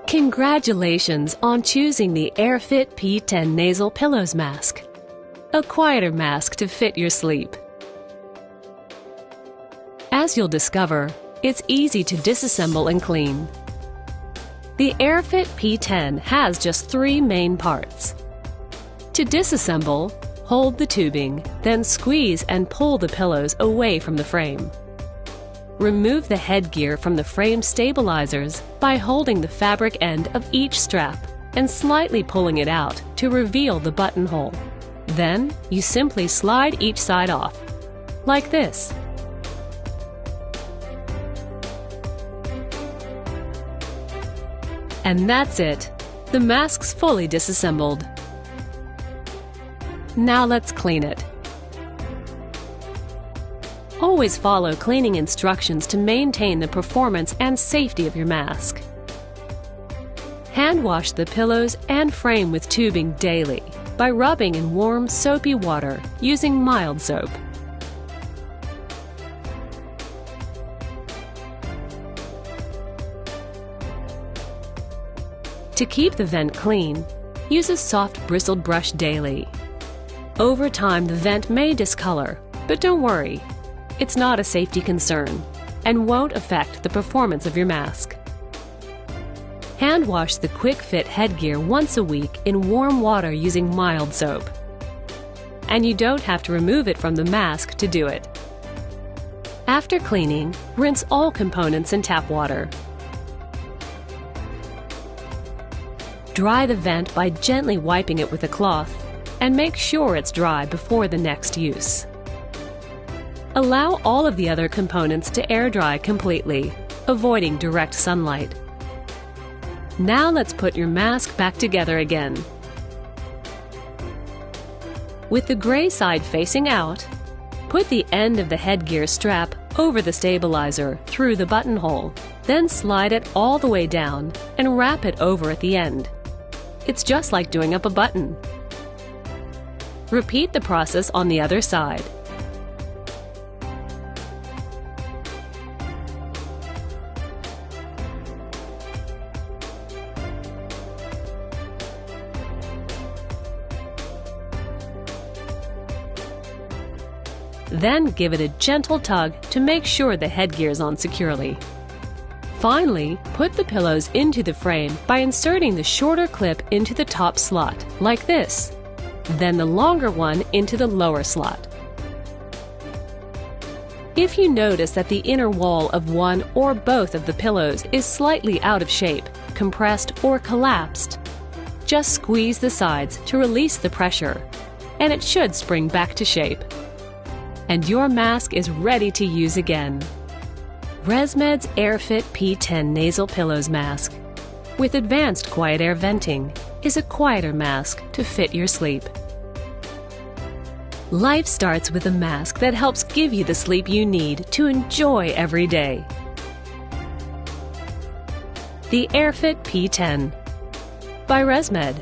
Congratulations on choosing the AirFit P10 Nasal Pillows Mask, a quieter mask to fit your sleep. As you'll discover, it's easy to disassemble and clean. The AirFit P10 has just 3 main parts. To disassemble, hold the tubing, then squeeze and pull the pillows away from the frame. Remove the headgear from the frame stabilizers by holding the fabric end of each strap and slightly pulling it out to reveal the buttonhole. Then, you simply slide each side off, like this. And that's it. The mask's fully disassembled. Now let's clean it. Always follow cleaning instructions to maintain the performance and safety of your mask. Hand wash the pillows and frame with tubing daily by rubbing in warm, soapy water using mild soap. To keep the vent clean, use a soft bristled brush daily. Over time, the vent may discolor, but don't worry. It's not a safety concern and won't affect the performance of your mask. Hand wash the quick fit headgear once a week in warm water using mild soap. And you don't have to remove it from the mask to do it. After cleaning, rinse all components in tap water. Dry the vent by gently wiping it with a cloth and make sure it's dry before the next use. Allow all of the other components to air dry completely, avoiding direct sunlight. Now let's put your mask back together again. With the gray side facing out, put the end of the headgear strap over the stabilizer through the buttonhole, then slide it all the way down and wrap it over at the end. It's just like doing up a button. Repeat the process on the other side. Then give it a gentle tug to make sure the headgear is on securely. Finally, put the pillows into the frame by inserting the shorter clip into the top slot, like this, then the longer one into the lower slot. If you notice that the inner wall of one or both of the pillows is slightly out of shape, compressed, or collapsed, just squeeze the sides to release the pressure, and it should spring back to shape. And your mask is ready to use again. ResMed's AirFit P10 Nasal Pillows Mask with advanced quiet air venting is a quieter mask to fit your sleep. Life starts with a mask that helps give you the sleep you need to enjoy every day. The AirFit P10 by ResMed.